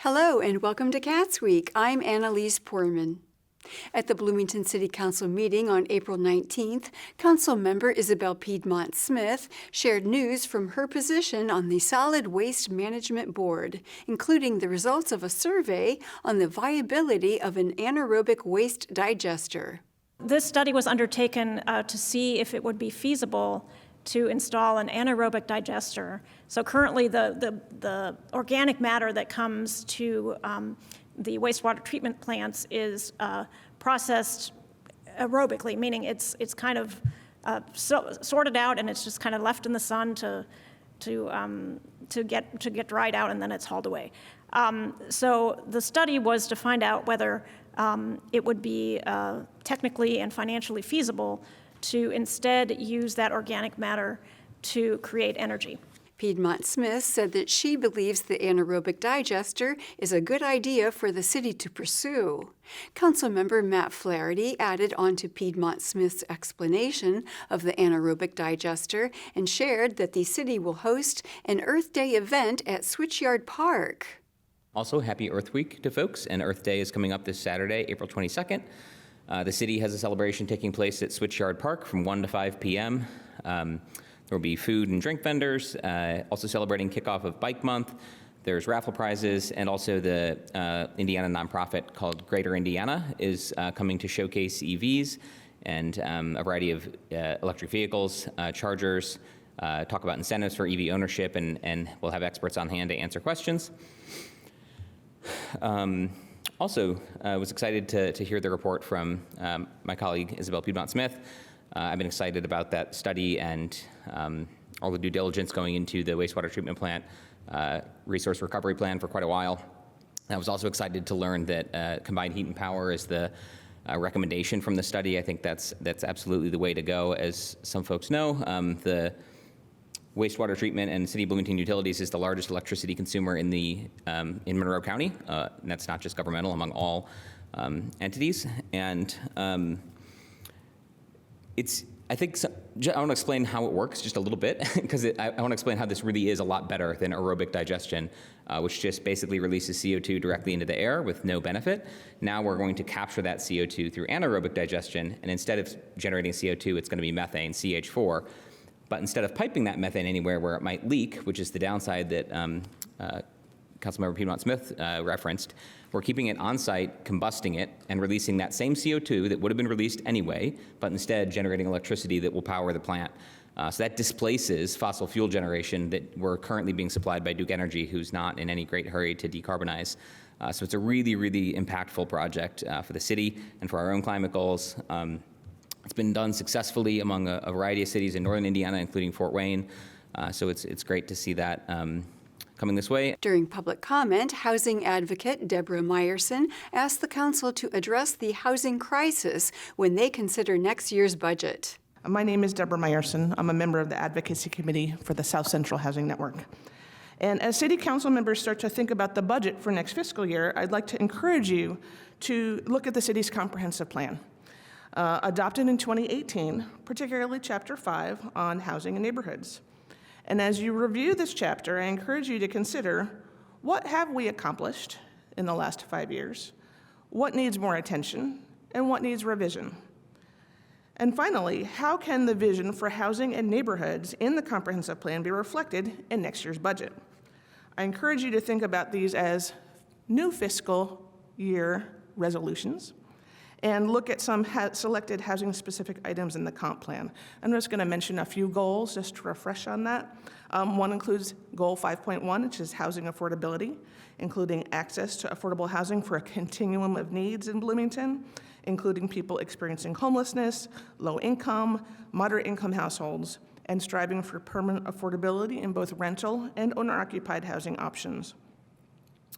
Hello and welcome to CATSweek. I'm Annalise Poorman. At the Bloomington City Council meeting on April 19th, Councilmember Isabel Piedmont Smith shared news from her position on the Solid Waste Management Board, including the results of a survey on the viability of an anaerobic waste digester. This study was undertaken to see if it would be feasible to install an anaerobic digester. So currently the organic matter that comes to the wastewater treatment plants is processed aerobically, meaning it's kind of sorted out and it's just kind of left in the sun to get dried out, and then it's hauled away. So the study was to find out whether it would be technically and financially feasible to instead use that organic matter to create energy. Piedmont Smith said that she believes the anaerobic digester is a good idea for the city to pursue. Councilmember Matt Flaherty added on to Piedmont Smith's explanation of the anaerobic digester and shared that the city will host an Earth Day event at Switchyard Park. Also, happy Earth Week to folks, and Earth Day is coming up this Saturday, April 22nd. The city has a celebration taking place at Switchyard Park from 1 to 5 p.m. There will be food and drink vendors, also celebrating kickoff of Bike Month. There's raffle prizes, and also the Indiana nonprofit called Greater Indiana is coming to showcase EVs and a variety of electric vehicles, chargers, talk about incentives for EV ownership, and we'll have experts on hand to answer questions. Also, I was excited to hear the report from my colleague Isabel Piedmont Smith. I've been excited about that study and all the due diligence going into the wastewater treatment plant resource recovery plan for quite a while. I was also excited to learn that combined heat and power is the recommendation from the study. I think that's absolutely the way to go. As some folks know, the wastewater treatment and City of Bloomington Utilities is the largest electricity consumer in Monroe County. And that's not just governmental, among all entities. And I want to explain how it works just a little bit, because I want to explain how this really is a lot better than aerobic digestion, which just basically releases CO2 directly into the air with no benefit. Now we're going to capture that CO2 through anaerobic digestion, and instead of generating CO2, it's going to be methane, CH4. But instead of piping that methane anywhere where it might leak, which is the downside that Councilmember Piedmont Smith referenced, we're keeping it on site, combusting it, and releasing that same CO2 that would have been released anyway, but instead generating electricity that will power the plant. So that displaces fossil fuel generation that we're currently being supplied by Duke Energy, who's not in any great hurry to decarbonize. So it's a really, really impactful project for the city and for our own climate goals. It's been done successfully among a variety of cities in northern Indiana, including Fort Wayne. So it's great to see that coming this way. During public comment, housing advocate Deborah Meyerson asked the council to address the housing crisis when they consider next year's budget. My name is Deborah Meyerson. I'm a member of the Advocacy Committee for the South Central Housing Network. And as City Council members start to think about the budget for next fiscal year, I'd like to encourage you to look at the city's comprehensive plan. Adopted in 2018, particularly Chapter 5 on housing and neighborhoods. And as you review this chapter, I encourage you to consider, what have we accomplished in the last 5 years? What needs more attention? And what needs revision? And finally, how can the vision for housing and neighborhoods in the comprehensive plan be reflected in next year's budget? I encourage you to think about these as new fiscal year resolutions, and look at some selected housing-specific items in the comp plan. I'm just going to mention a few goals just to refresh on that. One includes Goal 5.1, which is housing affordability, including access to affordable housing for a continuum of needs in Bloomington, including people experiencing homelessness, low income, moderate income households, and striving for permanent affordability in both rental and owner-occupied housing options.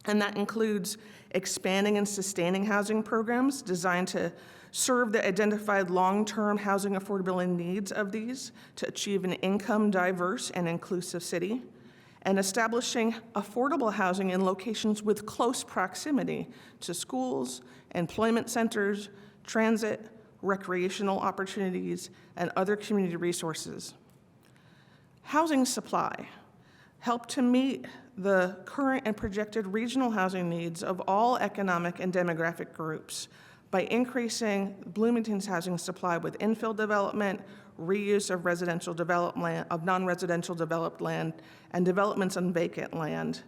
And that includes expanding and sustaining housing programs designed to serve the identified long-term housing affordability needs of these to achieve an income diverse and inclusive city, and establishing affordable housing in locations with close proximity to schools, employment centers, transit, recreational opportunities, and other community resources. Housing supply help to meet the current and projected regional housing needs of all economic and demographic groups by increasing Bloomington's housing supply with infill development, reuse of residential development, of non-residential developed land, and developments on vacant land.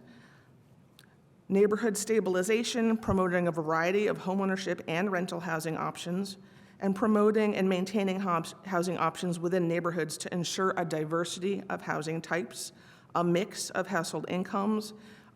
Neighborhood stabilization, promoting a variety of homeownership and rental housing options, and promoting and maintaining housing options within neighborhoods to ensure a diversity of housing types, a mix of household incomes,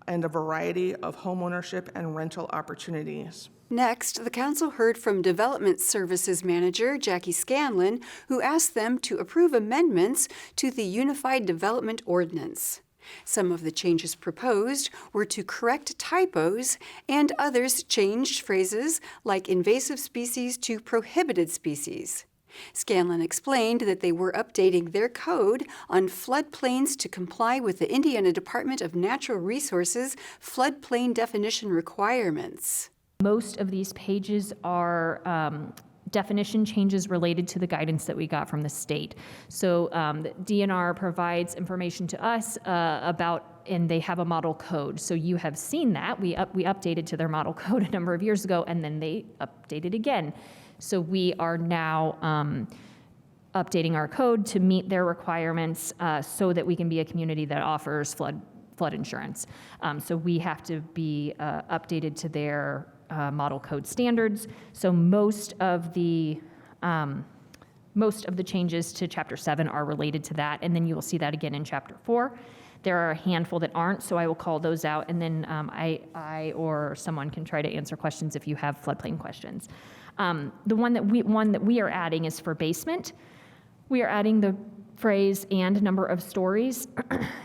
and a variety of homeownership and rental opportunities. Next, the council heard from Development Services Manager Jackie Scanlon, who asked them to approve amendments to the Unified Development Ordinance. Some of the changes proposed were to correct typos, and others changed phrases like invasive species to prohibited species. Scanlon explained that they were updating their code on floodplains to comply with the Indiana Department of Natural Resources floodplain definition requirements. Most of these pages are definition changes related to the guidance that we got from the state. So the DNR provides information to us about, and they have a model code. So you have seen that. We updated to their model code a number of years ago, and then they updated again. So we are now updating our code to meet their requirements so that we can be a community that offers flood insurance. So we have to be updated to their model code standards. So most of the changes to Chapter 7 are related to that, and then you will see that again in Chapter 4. There are a handful that aren't, so I will call those out, and then I or someone can try to answer questions if you have floodplain questions. The one that we are adding is for basement. We are adding the phrase "and number of stories."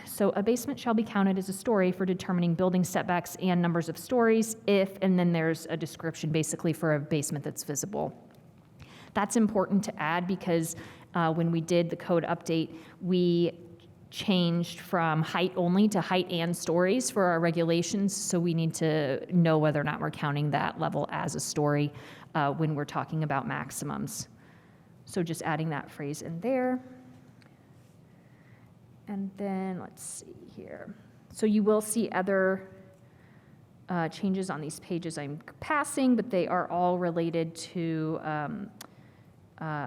So a basement shall be counted as a story for determining building setbacks and numbers of stories if, and then there's a description basically for a basement that's visible. That's important to add because when we did the code update, we changed from height only to height and stories for our regulations, so we need to know whether or not we're counting that level as a story when we're talking about maximums. So just adding that phrase in there. And then let's see here. So you will see other changes on these pages I'm passing, but they are all related to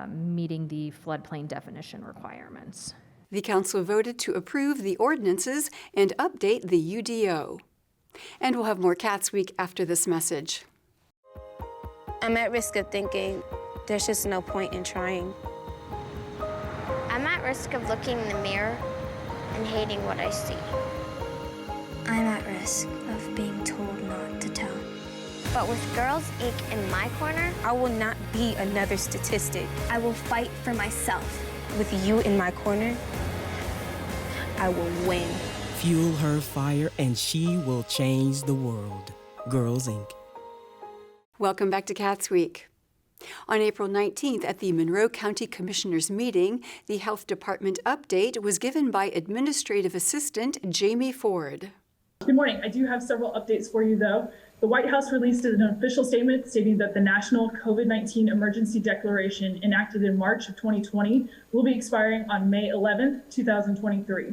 meeting the floodplain definition requirements. The council voted to approve the ordinances and update the UDO. And we'll have more CATSweek after this message. I'm at risk of thinking there's just no point in trying. I'm at risk of looking in the mirror and hating what I see. I'm at risk of being told not to tell. But with Girls Inc. in my corner, I will not be another statistic. I will fight for myself. With you in my corner, I will win. Fuel her fire and she will change the world. Girls Inc. Welcome back to CATSweek. On April 19th at the Monroe County Commissioners meeting, the Health Department update was given by Administrative Assistant Jamie Ford. Good morning. I do have several updates for you, though. The White House released an official statement stating that the National COVID-19 Emergency Declaration enacted in March of 2020 will be expiring on May 11th, 2023.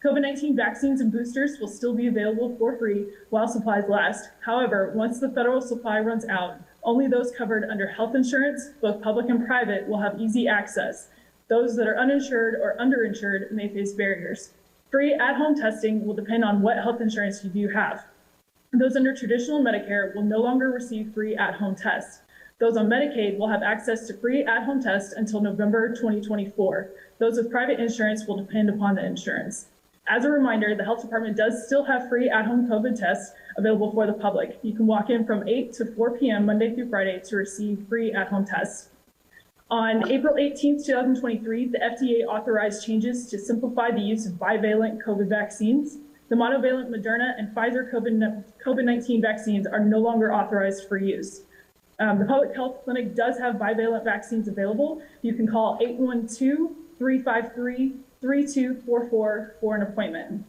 COVID-19 vaccines and boosters will still be available for free while supplies last. However, once the federal supply runs out, only those covered under health insurance, both public and private, will have easy access. Those that are uninsured or underinsured may face barriers. Free at-home testing will depend on what health insurance you do have. Those under traditional Medicare will no longer receive free at-home tests. Those on Medicaid will have access to free at-home tests until November 2024. Those with private insurance will depend upon the insurance. As a reminder, the Health Department does still have free at-home COVID tests available for the public. You can walk in from 8 to 4 p.m. Monday through Friday to receive free at-home tests. On April 18, 2023, the FDA authorized changes to simplify the use of bivalent COVID vaccines. The monovalent Moderna and Pfizer COVID-19 vaccines are no longer authorized for use. The public health clinic does have bivalent vaccines available. You can call 812-353-3244 for an appointment.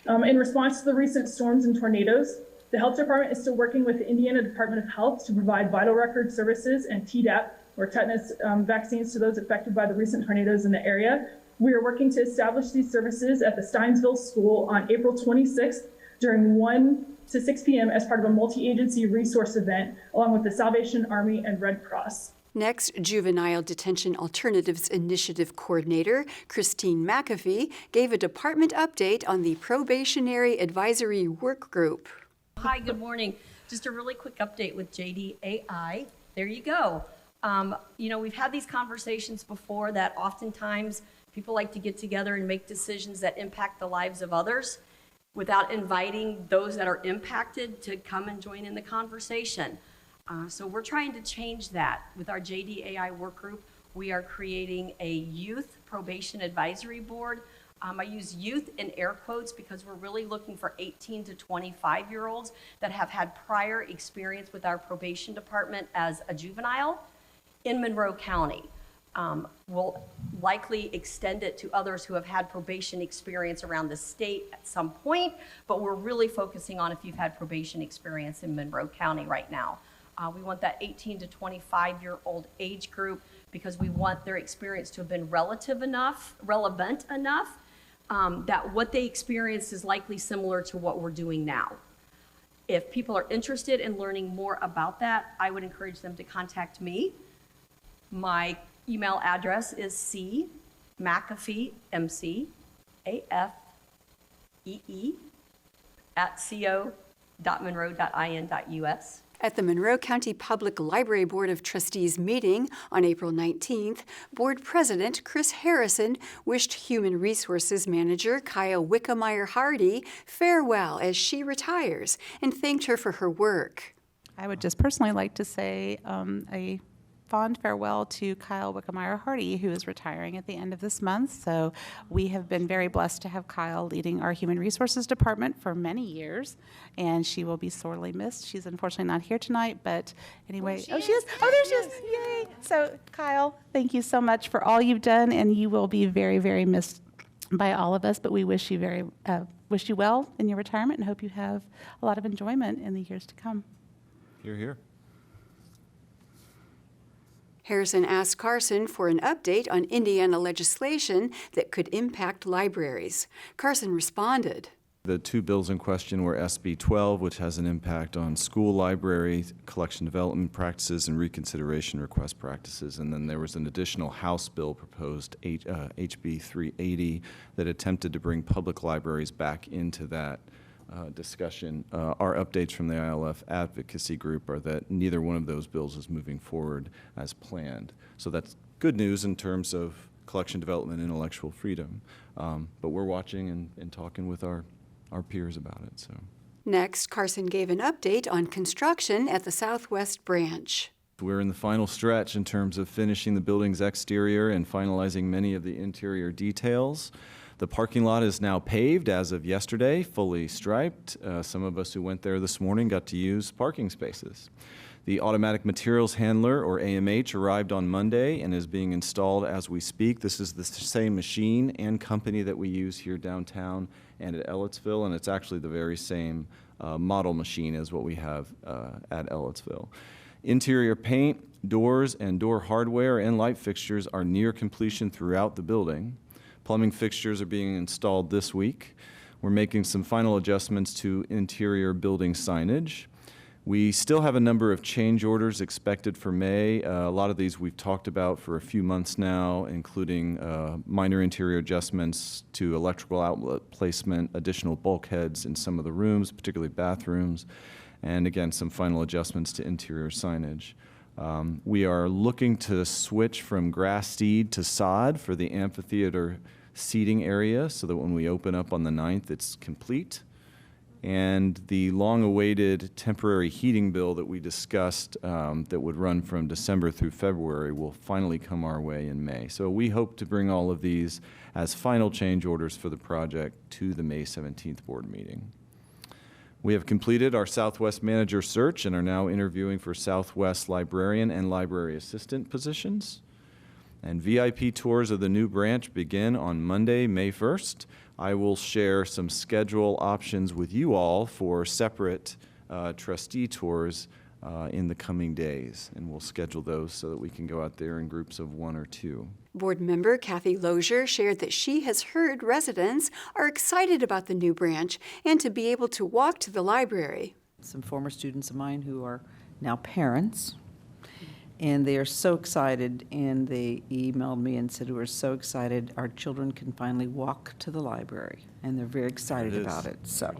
In response to the recent storms and tornadoes, the Health Department is still working with the Indiana Department of Health to provide vital record services and Tdap, or tetanus vaccines, to those affected by the recent tornadoes in the area. We are working to establish these services at the Steinsville School on April 26th during 1 to 6 p.m. as part of a multi-agency resource event, along with the Salvation Army and Red Cross. Next, Juvenile Detention Alternatives Initiative Coordinator Christine McAfee gave a department update on the Probationary Advisory Work Group. Hi, good morning. Just a really quick update with JDAI. There you go. We've had these conversations before that oftentimes people like to get together and make decisions that impact the lives of others without inviting those that are impacted to come and join in the conversation. So we're trying to change that with our JDAI work group. We are creating a youth probation advisory board. I use youth in air quotes because we're really looking for 18 to 25-year-olds that have had prior experience with our probation department as a juvenile in Monroe County. We'll likely extend it to others who have had probation experience around the state at some point, but we're really focusing on if you've had probation experience in Monroe County right now. We want that 18 to 25-year-old age group because we want their experience to have been relevant enough, that what they experienced is likely similar to what we're doing now. If people are interested in learning more about that, I would encourage them to contact me. My email address is cmcafee, M-C-A-F-E-E, @co.monroe.in.us. At the Monroe County Public Library Board of Trustees meeting on April 19th, Board President Chris Harrison wished Human Resources Manager Kyle Wickemeyer Hardy farewell as she retires and thanked her for her work. I would just personally like to say a fond farewell to Kyle Wickemeyer Hardy, who is retiring at the end of this month. So we have been very blessed to have Kyle leading our Human Resources Department for many years, and she will be sorely missed. She's unfortunately not here tonight, but anyway. She is. Oh, there she is. Yay. So Kyle, thank you so much for all you've done, and you will be very, very missed by all of us, but we wish you well in your retirement and hope you have a lot of enjoyment in the years to come. Hear, hear. Harrison asked Carson for an update on Indiana legislation that could impact libraries. Carson responded. The two bills in question were SB 12, which has an impact on school library collection development practices and reconsideration request practices. And then there was an additional House bill proposed, HB 380, that attempted to bring public libraries back into that discussion. Our updates from the ILF advocacy group are that neither one of those bills is moving forward as planned. So that's good news in terms of collection development and intellectual freedom. But we're watching and talking with our peers about it. So. Next, Carson gave an update on construction at the Southwest Branch. We're in the final stretch in terms of finishing the building's exterior and finalizing many of the interior details. The parking lot is now paved as of yesterday, fully striped. Some of us who went there this morning got to use parking spaces. The automatic materials handler, or AMH, arrived on Monday and is being installed as we speak. This is the same machine and company that we use here downtown and at Ellettsville, and it's actually the very same model machine as what we have at Ellettsville. Interior paint, doors, and door hardware and light fixtures are near completion throughout the building. Plumbing fixtures are being installed this week. We're making some final adjustments to interior building signage. We still have a number of change orders expected for May. A lot of these we've talked about for a few months now, including minor interior adjustments to electrical outlet placement, additional bulkheads in some of the rooms, particularly bathrooms, and again, some final adjustments to interior signage. We are looking to switch from grass seed to sod for the amphitheater seating area so that when we open up on the 9th, it's complete. And the long-awaited temporary heating bill that we discussed that would run from December through February will finally come our way in May. So we hope to bring all of these as final change orders for the project to the May 17th board meeting. We have completed our Southwest manager search and are now interviewing for Southwest librarian and library assistant positions. And VIP tours of the new branch begin on Monday, May 1st. I will share some schedule options with you all for separate trustee tours in the coming days, and we'll schedule those so that we can go out there in groups of 1 or 2. Board member Kathy Lozier shared that she has heard residents are excited about the new branch and to be able to walk to the library. Some former students of mine who are now parents, and they are so excited, and they emailed me and said we're so excited our children can finally walk to the library, and they're very excited about it. So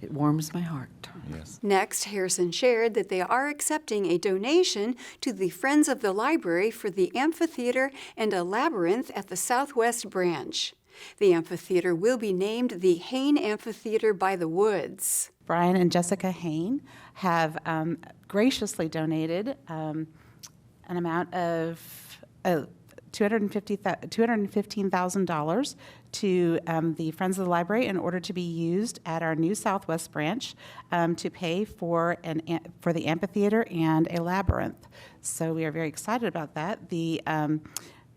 it warms my heart. Yes. Next, Harrison shared that they are accepting a donation to the Friends of the Library for the amphitheater and a labyrinth at the Southwest Branch. The amphitheater will be named the Hain Amphitheater by the Woods. Brian and Jessica Hain have graciously donated an amount of $215,000 to the Friends of the Library in order to be used at our new Southwest Branch to pay for the amphitheater and a labyrinth. So we are very excited about that. The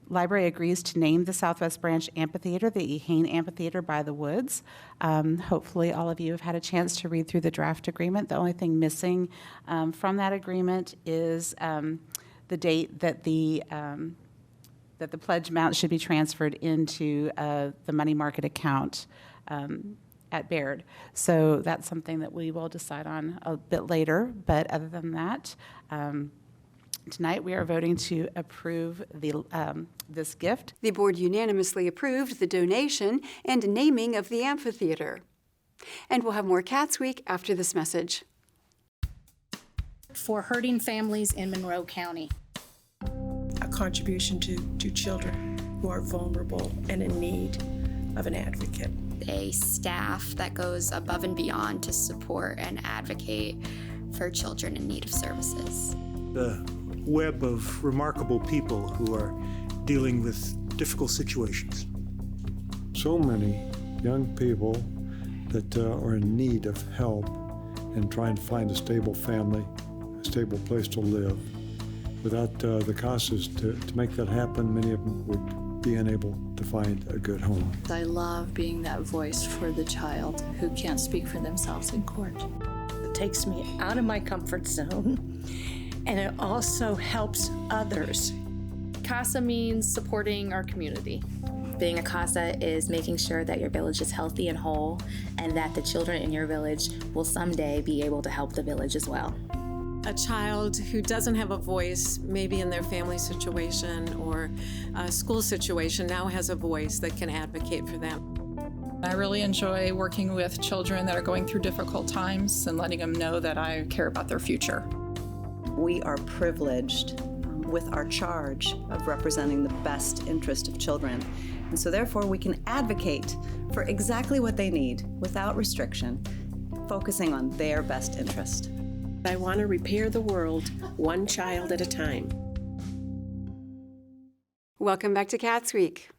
library agrees to name the Southwest Branch Amphitheater the Hain Amphitheater by the Woods. Hopefully all of you have had a chance to read through the draft agreement. The only thing missing from that agreement is the date that the pledge amount should be transferred into the money market account at Baird. So that's something that we will decide on a bit later. But other than that, tonight we are voting to approve this gift. The board unanimously approved the donation and naming of the amphitheater. And we'll have more Cats Week after this message. For hurting families in Monroe County. A contribution to children who are vulnerable and in need of an advocate. A staff that goes above and beyond to support and advocate for children in need of services. The web of remarkable people who are dealing with difficult situations. So many young people that are in need of help and trying to find a stable family, a stable place to live. Without the CASAs to make that happen, many of them would be unable to find a good home. I love being that voice for the child who can't speak for themselves in court. It takes me out of my comfort zone, and it also helps others. CASA means supporting our community. Being a CASA is making sure that your village is healthy and whole, and that the children in your village will someday be able to help the village as well. A child who doesn't have a voice, maybe in their family situation or a school situation, now has a voice that can advocate for them. I really enjoy working with children that are going through difficult times and letting them know that I care about their future. We are privileged with our charge of representing the best interest of children. And so therefore we can advocate for exactly what they need without restriction, focusing on their best interest. I want to repair the world one child at a time. Welcome back to Cats Week.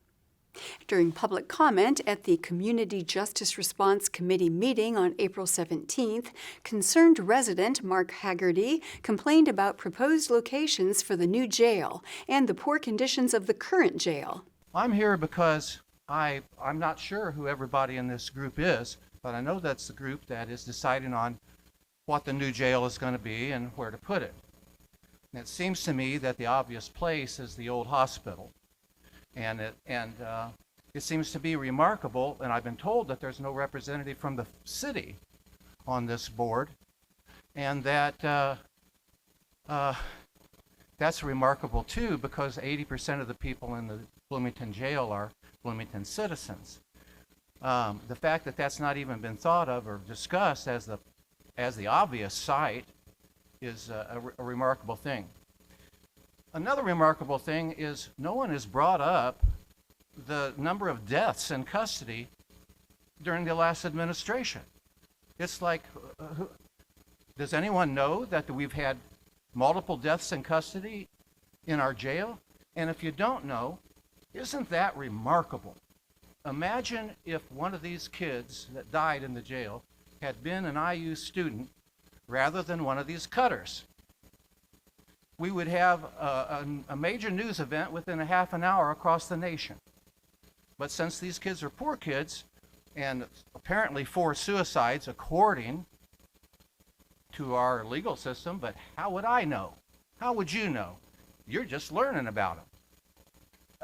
During public comment at the Community Justice Response Committee meeting on April 17th, concerned resident Mark Haggerty complained about proposed locations for the new jail and the poor conditions of the current jail. I'm here because I'm not sure who everybody in this group is, but I know that's the group that is deciding on what the new jail is going to be and where to put it. And it seems to me that the obvious place is the old hospital. And it seems to be remarkable, and I've been told that there's no representative from the city on this board, and that that's remarkable too, because 80% of the people in the Bloomington jail are Bloomington citizens. The fact that that's not even been thought of or discussed as the obvious site is a remarkable thing. Another remarkable thing is no one has brought up the number of deaths in custody during the last administration. It's like, does anyone know that we've had multiple deaths in custody in our jail? And if you don't know, isn't that remarkable? Imagine if one of these kids that died in the jail had been an IU student rather than one of these cutters. We would have a major news event within a half an hour across the nation. But since these kids are poor kids, and apparently 4 suicides according to our legal system, but how would I know? How would you know? You're just learning about them.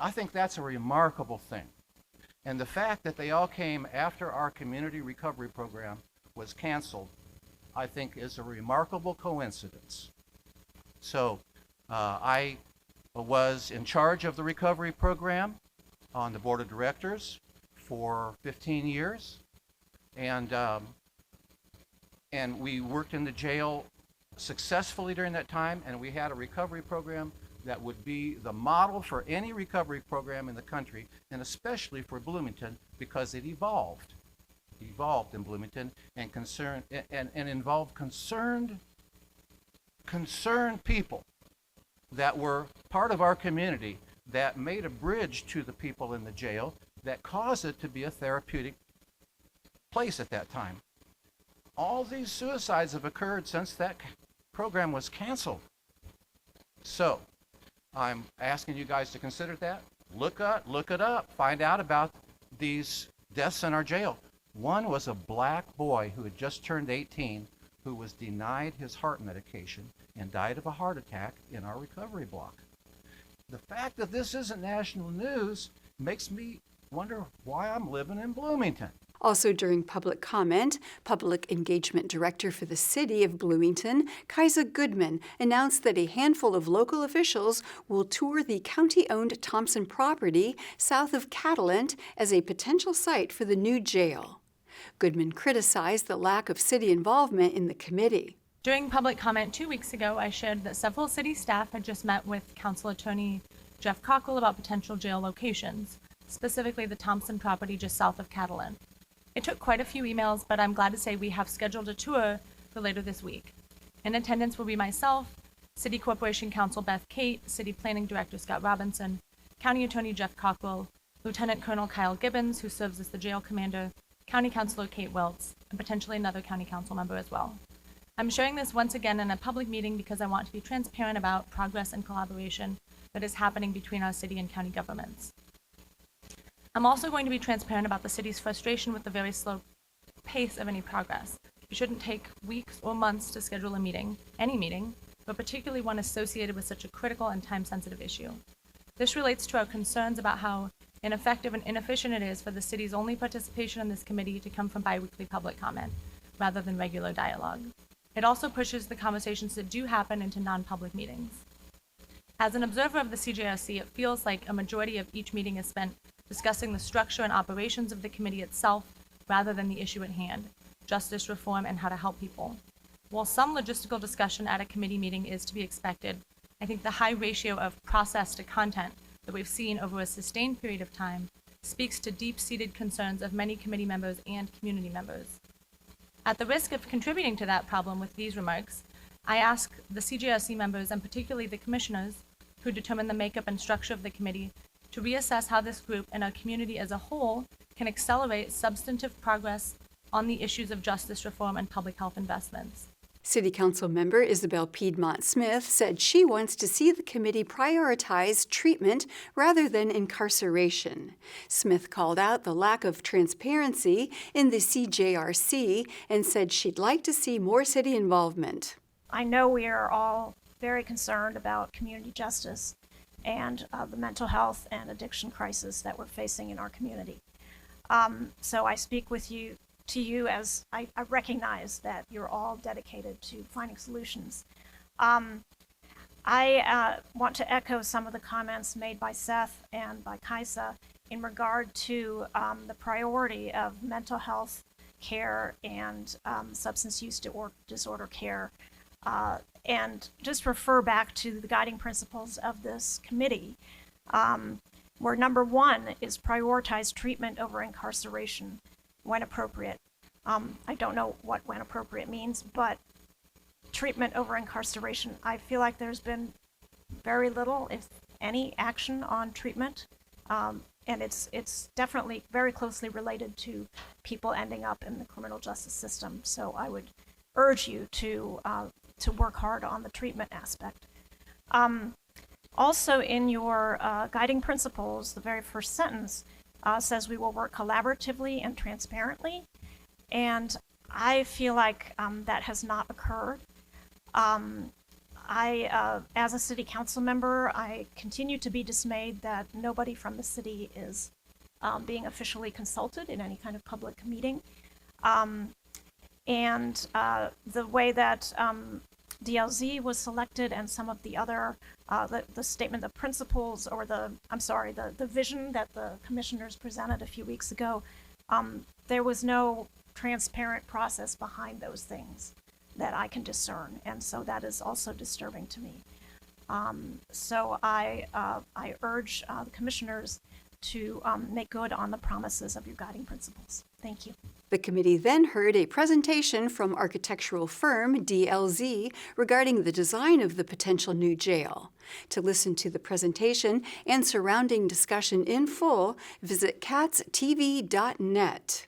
I think that's a remarkable thing. And the fact that they all came after our community recovery program was canceled, I think is a remarkable coincidence. So I was in charge of the recovery program on the board of directors for 15 years. And we worked in the jail successfully during that time, and we had a recovery program that would be the model for any recovery program in the country, and especially for Bloomington, because it evolved in Bloomington and involved concerned people that were part of our community, that made a bridge to the people in the jail, that caused it to be a therapeutic place at that time. All these suicides have occurred since that program was canceled. So I'm asking you guys to consider that. Look it up, find out about these deaths in our jail. One was a black boy who had just turned 18, who was denied his heart medication and died of a heart attack in our recovery block. The fact that this isn't national news makes me wonder why I'm living in Bloomington. Also during public comment, Public Engagement Director for the City of Bloomington, Kaisa Goodman, announced that a handful of local officials will tour the county-owned Thompson property south of Catalent as a potential site for the new jail. Goodman criticized the lack of city involvement in the committee. During public comment 2 weeks ago, I shared that several city staff had just met with Council Attorney Jeff Cockle about potential jail locations, specifically the Thompson property just south of Catalent. It took quite a few emails, but I'm glad to say we have scheduled a tour for later this week. In attendance will be myself, City Corporation Counsel Beth Kate, City Planning Director Scott Robinson, County Attorney Jeff Cockrell, Lieutenant Colonel Kyle Gibbons, who serves as the jail commander, County Councilor Kate Welts, and potentially another county council member as well. I'm sharing this once again in a public meeting because I want to be transparent about progress and collaboration that is happening between our city and county governments. I'm also going to be transparent about the city's frustration with the very slow pace of any progress. It shouldn't take weeks or months to schedule a meeting, any meeting, but particularly one associated with such a critical and time-sensitive issue. This relates to our concerns about how ineffective and inefficient it is for the city's only participation in this committee to come from biweekly public comment, rather than regular dialogue. It also pushes the conversations that do happen into non-public meetings. As an observer of the CJRC, it feels like a majority of each meeting is spent discussing the structure and operations of the committee itself rather than the issue at hand, justice reform and how to help people. While some logistical discussion at a committee meeting is to be expected, I think the high ratio of process to content that we've seen over a sustained period of time speaks to deep-seated concerns of many committee members and community members. At the risk of contributing to that problem with these remarks, I ask the CJRC members, and particularly the commissioners who determine the makeup and structure of the committee, to reassess how this group and our community as a whole can accelerate substantive progress on the issues of justice reform and public health investments. City Council member Isabel Piedmont Smith said she wants to see the committee prioritize treatment rather than incarceration. Smith called out the lack of transparency in the CJRC and said she'd like to see more city involvement. I know we are all very concerned about community justice and the mental health and addiction crisis that we're facing in our community. So I speak to you as I recognize that you're all dedicated to finding solutions. I want to echo some of the comments made by Seth and by Kaisa in regard to the priority of mental health care and substance use disorder care. And just refer back to the guiding principles of this committee, where number one is prioritize treatment over incarceration when appropriate. I don't know what when appropriate means, but treatment over incarceration, I feel like there's been very little, if any, action on treatment. And it's definitely very closely related to people ending up in the criminal justice system. So I would urge you to work hard on the treatment aspect. Also in your guiding principles, the very first sentence says we will work collaboratively and transparently. And I feel like that has not occurred. As a city council member, I continue to be dismayed that nobody from the city is being officially consulted in any kind of public meeting. And the way that DLZ was selected and some of the other, the statement of principles or the vision that the commissioners presented a few weeks ago, there was no transparent process behind those things that I can discern. And so that is also disturbing to me. So I urge the commissioners to make good on the promises of your guiding principles. Thank you. The committee then heard a presentation from architectural firm DLZ regarding the design of the potential new jail. To listen to the presentation and surrounding discussion in full, visit catstv.net.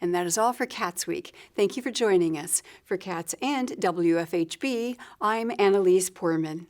And that is all for Cats Week. Thank you for joining us. For Cats and WFHB, I'm Annalise Poorman.